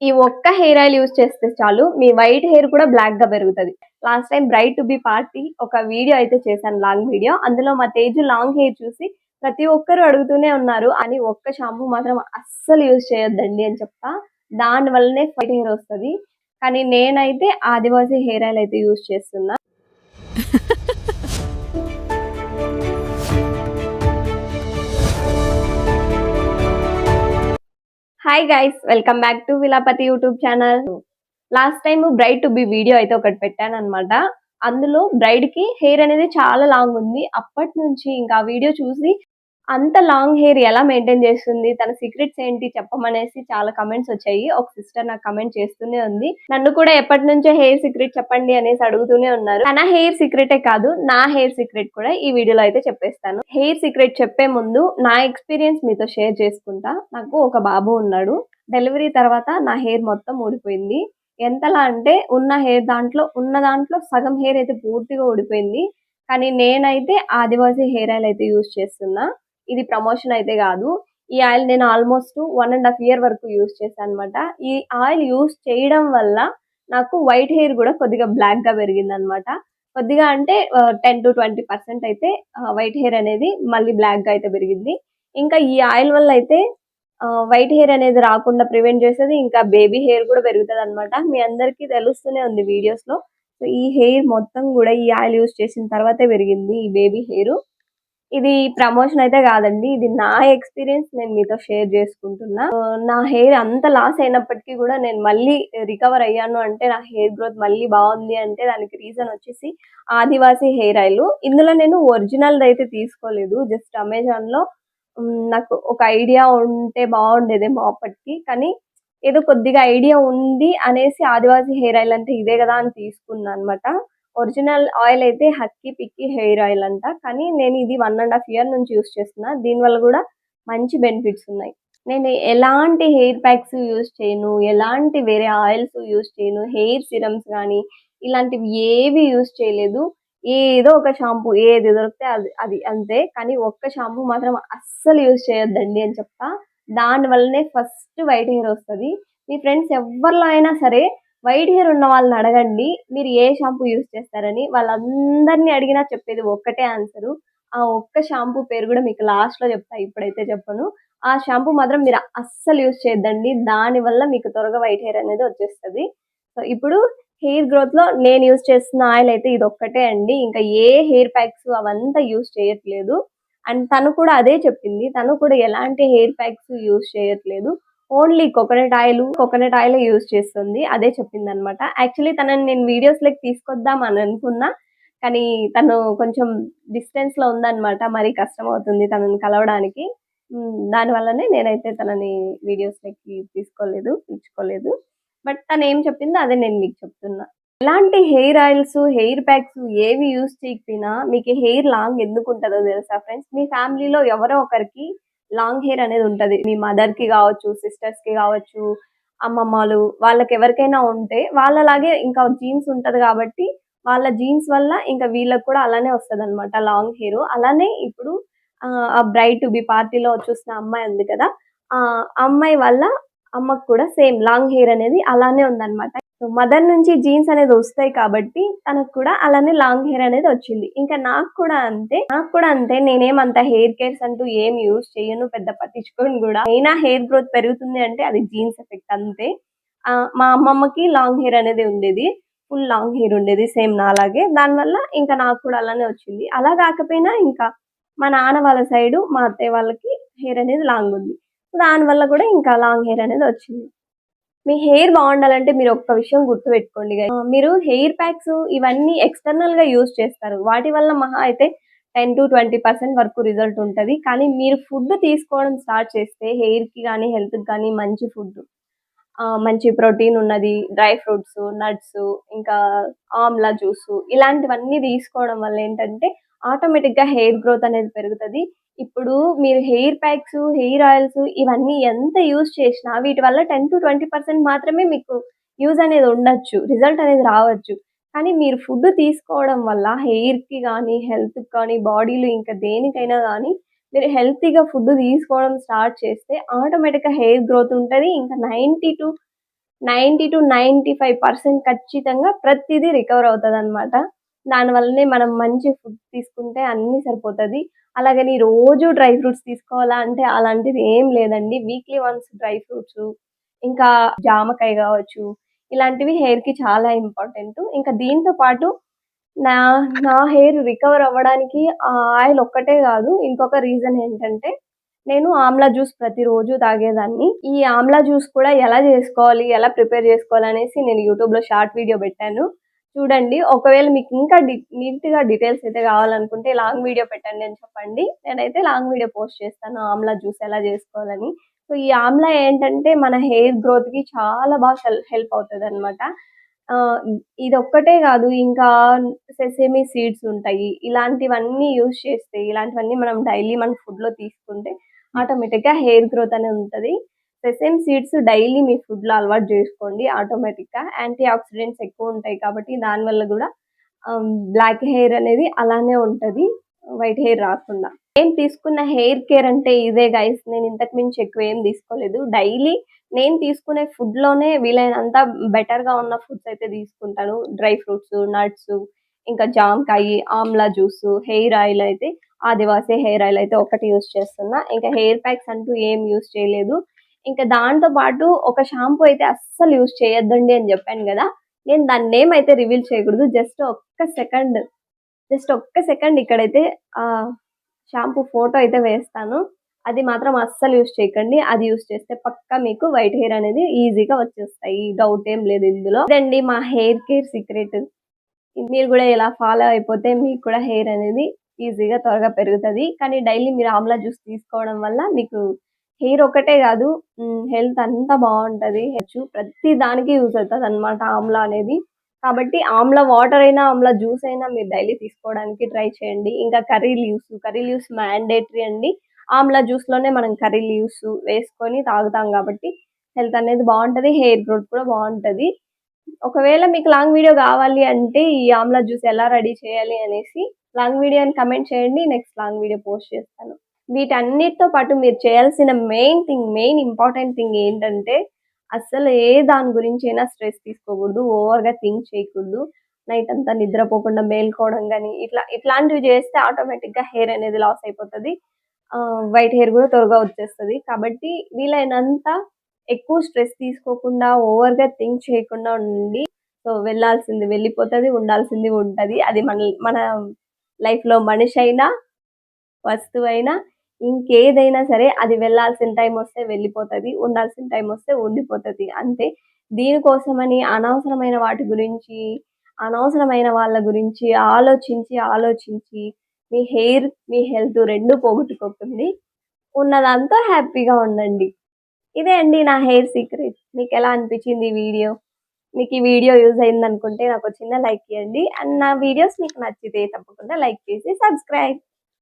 ఈ ఒక్క hair oil use చేస్తే చాలు మీ వైట్ హెయిర్ కూడా బ్లాక్ గా పెరుగుతుంది. Last time bright to be party ఒక వీడియో అయితే చేశాను, లాంగ్ వీడియో. అందులో మా తేజు లాంగ్ హెయిర్ చూసి ప్రతి ఒక్కరు అడుగుతూనే ఉన్నారు అని ఒక్క షాంపూ మాత్రం అస్సలు యూజ్ చేయొద్దండి అని చెప్తా. దాని వల్లనే వైట్ హెయిర్ వస్తుంది. కానీ నేనైతే ఆదివాసీ హెయిర్ ఆయిల్ అయితే యూజ్ చేస్తున్నా. Hi guys, welcome back to Vilapati YouTube channel. Last time bride to be video అయితే ఒకటి పెట్టాను అనమాట. అందులో బ్రైడ్ కి హెయిర్ అనేది చాలా లాంగ్ ఉంది. అప్పటి నుంచి ఇంకా ఆ వీడియో చూసి అంత లాంగ్ హెయిర్ ఎలా మెయింటైన్ చేస్తుంది, తన సీక్రెట్స్ ఏంటి చెప్పమనేసి చాలా కమెంట్స్ వచ్చాయి. ఒక సిస్టర్ నాకు కమెంట్ చేస్తూనే ఉంది. నన్ను కూడా ఎప్పటి నుంచో హెయిర్ సీక్రెట్ చెప్పండి అనేసి అడుగుతూనే ఉన్నారు. తన హెయిర్ సీక్రెటే కాదు, నా హెయిర్ సీక్రెట్ కూడా ఈ వీడియోలో అయితే చెప్పేస్తాను. హెయిర్ సీక్రెట్ చెప్పే ముందు నా ఎక్స్పీరియన్స్ మీతో షేర్ చేసుకుంటా. నాకు ఒక బాబు ఉన్నాడు. డెలివరీ తర్వాత నా హెయిర్ మొత్తం ఊడిపోయింది. ఎంతలా అంటే ఉన్న దాంట్లో సగం హెయిర్ అయితే పూర్తిగా ఊడిపోయింది. కానీ నేనైతే ఆదివాసీ హెయిర్ ఆయిల్ అయితే యూజ్ చేస్తున్నా. ఇది ప్రమోషన్ అయితే కాదు. ఈ ఆయిల్ నేను ఆల్మోస్ట్ 1.5 year వరకు యూజ్ చేశాను అనమాట. ఈ ఆయిల్ యూజ్ చేయడం వల్ల నాకు వైట్ హెయిర్ కూడా కొద్దిగా బ్లాక్ గా పెరిగింది అనమాట. కొద్దిగా అంటే 10-20% అయితే వైట్ హెయిర్ అనేది మళ్ళీ బ్లాక్ గా అయితే పెరిగింది. ఇంకా ఈ ఆయిల్ వల్ల అయితే వైట్ హెయిర్ అనేది రాకుండా ప్రివెంట్ చేసేది. ఇంకా బేబీ హెయిర్ కూడా పెరుగుతుంది అనమాట. మీ అందరికీ తెలుస్తూనే ఉంది వీడియోస్ లో. సో ఈ హెయిర్ మొత్తం కూడా ఈ ఆయిల్ యూజ్ చేసిన తర్వాతే పెరిగింది ఈ బేబీ హెయిర్. ఇది ప్రమోషన్ అయితే కాదండి, ఇది నా ఎక్స్పీరియన్స్ నేను మీతో షేర్ చేసుకుంటున్నా. నా హెయిర్ అంత లాస్ అయినప్పటికీ కూడా నేను మళ్ళీ రికవర్ అయ్యాను అంటే, నా హెయిర్ గ్రోత్ మళ్ళీ బాగుంది అంటే దానికి రీజన్ వచ్చేసి ఆదివాసీ హెయిర్ ఆయిల్. ఇందులో నేను ఒరిజినల్ అయితే తీసుకోలేదు, జస్ట్ అమెజాన్ లో నాకు ఒక ఐడియా ఉంటే బాగుండేదేమో అప్పటికి. కానీ ఏదో కొద్దిగా ఐడియా ఉంది అనేసి ఆదివాసీ హెయిర్ ఆయిల్ అంటే ఇదే కదా అని తీసుకున్నా అనమాట. ఒరిజినల్ ఆయిల్ అయితే హక్కీ పిక్కీ హెయిర్ ఆయిల్ అంట. కానీ నేను ఇది 1.5 year నుంచి యూస్ చేస్తున్నా. దీనివల్ల కూడా మంచి బెనిఫిట్స్ ఉన్నాయి. నేను ఎలాంటి హెయిర్ ప్యాక్స్ యూస్ చేయను, ఎలాంటి వేరే ఆయిల్స్ యూస్ చేయను, హెయిర్ సిరమ్స్ కానీ ఇలాంటివి ఏవి యూస్ చేయలేదు. ఏదో ఒక షాంపూ ఏది దొరికితే అది అది అంతే. కానీ ఒక్క షాంపూ మాత్రం అస్సలు యూస్ చేయొద్దండి అని చెప్తా. దాని వల్లనే ఫస్ట్ వైట్ హెయిర్ వస్తుంది. మీ ఫ్రెండ్స్ ఎవరిలో అయినా సరే వైట్ హెయిర్ ఉన్న వాళ్ళని అడగండి మీరు ఏ షాంపూ యూస్ చేస్తారని. వాళ్ళందరినీ అడిగినా చెప్పేది ఒక్కటే ఆన్సరు. ఆ ఒక్క షాంపూ పేరు కూడా మీకు లాస్ట్ లో చెప్తా, ఇప్పుడైతే చెప్పను. ఆ షాంపూ మాత్రం మీరు అస్సలు యూస్ చేయొద్దండి. దాని వల్ల మీకు త్వరగా వైట్ హెయిర్ అనేది వచ్చేస్తుంది. సో ఇప్పుడు హెయిర్ గ్రోత్ లో నేను యూస్ చేస్తున్న ఆయిల్ అయితే ఇది ఒక్కటే అండి. ఇంకా ఏ హెయిర్ ప్యాక్స్ అవంతా యూస్ చేయట్లేదు. అండ్ తను కూడా అదే చెప్పింది, తను కూడా ఎలాంటి హెయిర్ ప్యాక్స్ యూస్ చేయట్లేదు, ఓన్లీ కోకోనట్ ఆయిల్ యూజ్ చేస్తుంది. అదే చెప్పింది అనమాట. యాక్చువల్లీ తనని నేను వీడియోస్ లెక్క తీసుకొద్దాం అని అనుకున్నా, కానీ తను కొంచెం డిస్టెన్స్ లో ఉందన్నమాట. మరి కష్టం అవుతుంది తనని కలవడానికి. దాని వల్లనే నేనైతే తనని వీడియోస్ లెక్కి పిలుచుకోలేదు. బట్ తను ఏం చెప్పిందో అదే నేను మీకు చెప్తున్నా. ఎలాంటి హెయిర్ ఆయిల్స్, హెయిర్ ప్యాక్స్ ఏవి యూజ్ చేయకపోయినా మీకు హెయిర్ లాంగ్ ఎందుకు ఉంటుందో తెలుసా ఫ్రెండ్స్? మీ ఫ్యామిలీలో ఎవరో ఒకరికి లాంగ్ హెయిర్ అనేది ఉంటది. మీ మదర్ కి కావచ్చు, సిస్టర్స్ కి కావచ్చు, అమ్మమ్మలు, వాళ్ళకి ఎవరికైనా ఉంటే వాళ్ళలాగే ఇంకా జీన్స్ ఉంటది కాబట్టి వాళ్ళ జీన్స్ వల్ల ఇంకా వీళ్ళకి కూడా అలానే వస్తుంది అనమాట లాంగ్ హెయిర్. అలానే ఇప్పుడు ఆ బ్రైడ్ టు బి పార్టీలో చూసిన అమ్మాయి ఉంది కదా, ఆ అమ్మాయి వల్ల అమ్మకు కూడా సేమ్ లాంగ్ హెయిర్ అనేది అలానే ఉందన్నమాట. మదర్ నుంచి జీన్స్ అనేది వస్తాయి కాబట్టి తనకు కూడా అలానే లాంగ్ హెయిర్ అనేది వచ్చింది. ఇంకా నాకు కూడా అంతే. నేనేమంత హెయిర్ కేర్స్ అంటూ ఏం యూజ్ చేయను, పెద్ద పట్టించుకోను కూడా. అయినా హెయిర్ గ్రోత్ పెరుగుతుంది అంటే అది జీన్స్ ఎఫెక్ట్ అంతే. మా అమ్మమ్మకి లాంగ్ హెయిర్ అనేది ఉండేది, ఫుల్ లాంగ్ హెయిర్ ఉండేది సేమ్ నాలాగే. దానివల్ల ఇంకా నాకు కూడా అలానే వచ్చింది. అలా కాకపోయినా ఇంకా మా నాన్న వాళ్ళ సైడ్ మా అత్తయ్య వాళ్ళకి హెయిర్ అనేది లాంగ్ ఉంది, దానివల్ల కూడా ఇంకా లాంగ్ హెయిర్ అనేది వచ్చింది. మీ హెయిర్ బాగుండాలంటే మీరు ఒక్క విషయం గుర్తుపెట్టుకోండి guys. మీరు హెయిర్ ప్యాక్స్ ఇవన్నీ ఎక్స్టర్నల్ గా యూజ్ చేస్తారు, వాటి వల్ల మహా అయితే 10-20% వరకు రిజల్ట్ ఉంటది. కానీ మీరు ఫుడ్ తీసుకోవడం స్టార్ట్ చేస్తే హెయిర్ కి కానీ హెల్త్ కి కానీ మంచి ఫుడ్, మంచి ప్రోటీన్ ఉన్నది, డ్రై ఫ్రూట్స్, నట్స్, ఇంకా ఆమ్లా జ్యూస్, ఇలాంటివన్నీ తీసుకోవడం వల్ల ఏంటంటే ఆటోమేటిక్ గా హెయిర్ గ్రోత్ అనేది పెరుగుతుంది. ఇప్పుడు మీరు హెయిర్ ప్యాక్స్, హెయిర్ ఆయిల్స్ ఇవన్నీ ఎంత యూజ్ చేసినా వీటి వల్ల 10-20% మాత్రమే మీకు యూజ్ అనేది ఉండొచ్చు, రిజల్ట్ అనేది రావచ్చు. కానీ మీరు ఫుడ్ తీసుకోవడం వల్ల హెయిర్ కి కానీ హెల్త్ కి కానీ బాడీలో ఇంకా దేనికైనా కానీ మీరు హెల్తీగా ఫుడ్ తీసుకోవడం స్టార్ట్ చేస్తే ఆటోమేటిక్గా హెయిర్ గ్రోత్ ఉంటుంది. ఇంకా 90-95% ఖచ్చితంగా ప్రతిదీ రికవర్ అవుతదనమాట. దానివల్లనే మనం మంచి ఫుడ్ తీసుకుంటే అన్నీ సరిపోతది. అలాగని రోజు డ్రై ఫ్రూట్స్ తీసుకోవాలా అంటే అలాంటిది ఏం లేదండి. వీక్లీ వన్స్ డ్రై ఫ్రూట్సు, ఇంకా జామకాయ గావచ్చు, ఇలాంటివి హెయిర్‌కి చాలా ఇంపార్టెంటు. ఇంకా దీంతో పాటు నా నా హెయిర్ రికవర్ అవ్వడానికి ఆ ఆయిల్ ఒక్కటే గాదు. ఇంకొక రీజన్ ఏంటంటే, నేను ఆమ్లా జ్యూస్ ప్రతిరోజు తాగేదాన్ని. ఈ ఆమ్లా జ్యూస్ కూడా ఎలా జేసుకోవాలి, ఎలా ప్రిపేర్ జేసుకోవాలనేసి నేను యూట్యూబ్‌లో షార్ట్ వీడియో బెట్టాను. చూడండి. ఒకవేళ మీకు ఇంకా నీట్‌గా డీటెయిల్స్ అయితే గావాలనుకుంటే లాంగ్ వీడియో పెట్టండి అని చెప్పండి. నేనైతే లాంగ్ వీడియో పోస్ట్ చేస్తాను ఆమ్లా జ్యూస్ ఎలా జేసుకోవాలని. సో, ఈ ఆమ్లా ఏంటంటే మన హెయిర్ గ్రోత్‌కి చాలా బాగా హెల్ప్ అవుతదనమాట. ఆహ్, ఇదొక్కటే గాదు. ఇంకా సెసమి సీడ్స్ ఉంటాయి. ఇలాంటివన్నీ యూజ్ చేస్తే, ఇలాంటివన్నీ మనం డైలీ మన ఫుడ్‌లో తీసుకుంటే ఆటోమేటిక్‌గా హెయిర్ గ్రోత్ అనేది ఉంటది. సెసమ్ సీడ్స్ డైలీ మీ ఫుడ్‌లో అలవాటు జేసుకోండి ఆటోమేటిక్‌గా. యాంటీ ఆక్సిడెంట్స్ ఎక్కువుంటాయి కాబట్టి దానివల్ల గూడా బ్లాక్ హెయిర్ అనేది అలానే ఉంటది. వైట్ హెయిర్ రాకుండా. నేను తీసుకున్న హెయిర్ కేర్ అంటే ఇదే గైస్. నేను ఇంతకు మించి ఎక్కువ ఏం తీసుకోలేదు. డైలీ నేను తీసుకునే ఫుడ్‌లోనే వీలైనంత బెటర్‌గా ఉన్న ఫుడ్స్ అయితే తీసుకుంటాను. డ్రై ఫ్రూట్స్, నట్స్, ఇంకా జామకాయి, ఆమ్లా జ్యూసు, హెయిర్ ఆయిల్ అయితే ఆదివాసీ హెయిర్ ఆయిల్ అయితే ఒకటి యూజ్ చేస్తున్నా. ఇంకా హెయిర్ ప్యాక్స్ అంటూ ఏం యూజ్ చేయలేదు. ఇంకా దాంతో పాటు ఒక షాంపూ అయితే అస్సలు యూజ్ చేయొద్దండి అని చెప్పాను గదా! నేను దాని నేమ్ అయితే రివీల్ చేయకూడదు. జస్ట్ ఒక్క సెకండ్ ఇక్కడైతే షాంపూ ఫోటో అయితే వేస్తాను. అది మాత్రం అస్సలు యూజ్ చేయకండి. అది యూజ్ చేస్తే పక్కా మీకు వైట్ హెయిర్ అనేది ఈజీగా వచ్చేస్తాయి. డౌట్ ఏం లేదు ఇందులో. ఇదండి మా హెయిర్ కేర్ సీక్రెట్. మీరు గూడా ఇలా ఫాలో అయిపోతే మీకు కూడా హెయిర్ అనేది ఈజీగా త్వరగా పెరుగుతది. కానీ డైలీ మీరు ఆమ్లా జ్యూస్ తీసుకోవడం వల్ల మీకు హెయిర్ ఒకటే గాదు హెల్త్ అంతా బావుంటది. ప్రతి దానికి యూజ్ అవుతదనమాట ఆమ్లా అనేది. కాబట్టి ఆమ్లా వాటర్ అయినా, ఆమ్లా జ్యూస్ అయినా మీరు డైలీ తీసుకోవడానికి ట్రై చేయండి. ఇంకా కర్రీ లీవ్స్ మ్యాండేటరీ అండి. ఆమ్లా జ్యూస్‌లోనే మనం కర్రీ లీవ్స్ వేసుకొని తాగుతాం గాబట్టి హెల్త్ అనేది బావుంటది. హెయిర్ గ్రోత్ కూడా బావుంటది. ఒకవేళ మీకు లాంగ్ వీడియో గావాలి అంటే ఈ ఆమ్లా జ్యూస్ ఎలా రెడీ చేయాలి అనేసి లాంగ్ వీడియో అని కమెంట్ చేయండి. నెక్స్ట్ లాంగ్ వీడియో పోస్ట్ చేస్తాను. వీటన్నిటితో పాటు మీరు చేయాల్సిన మెయిన్ ఇంపార్టెంట్ థింగ్ ఏంటంటే అస్సలు ఏ దాని గురించైనా స్ట్రెస్ తీసుకోకూడదు. ఓవర్‌గా థింక్ చేయకూడదు. నైట్ అంతా నిద్రపోకుండా మేలుకోవడం గాని ఇట్లాంటివి చేస్తే ఆటోమేటిక్‌గా హెయిర్ అనేది లాస్ అయిపోతది. వైట్ హెయిర్ కూడా త్వరగా వచ్చేస్తది. కాబట్టి వీలైనంత ఎక్కువ స్ట్రెస్ తీసుకోకుండా, ఓవర్‌గా థింక్ చేయకుండా ఉండి సో, వెళ్ళాల్సింది వెళ్ళిపోతది. ఉండాల్సింది ఉంటది. అది మన లైఫ్‌లో మనిషైనా, వస్తువైనా, ఇంకేదైనా సరే అది వెళ్ళాల్సిన టైమొస్తే వెళ్ళిపోతది. ఉండాల్సిన టైమొస్తే ఉండిపోతది. అంతే. దీనికోసమని అనవసరమైన వాటి గురించి, అనవసరమైన వాళ్ళ గురించి ఆలోచించి మీ హెయిర్, మీ హెల్త్ 2 పోగొట్టుకోకండి. ఉన్నదాంతో హ్యాపీగా ఉండండి. ఇదే అండి నా హెయిర్ సీక్రెట్. మీకెలా అనిపించింది ఈ వీడియో? మీకు ఈ వీడియో యూజ్ అయిందనుకుంటే నాకు చిన్న లైక్ ఇయ్యండి. అండ్ నా వీడియోస్ మీకు నచ్చితే తప్పకుండా లైక్ చేసి సబ్స్క్రైబ్.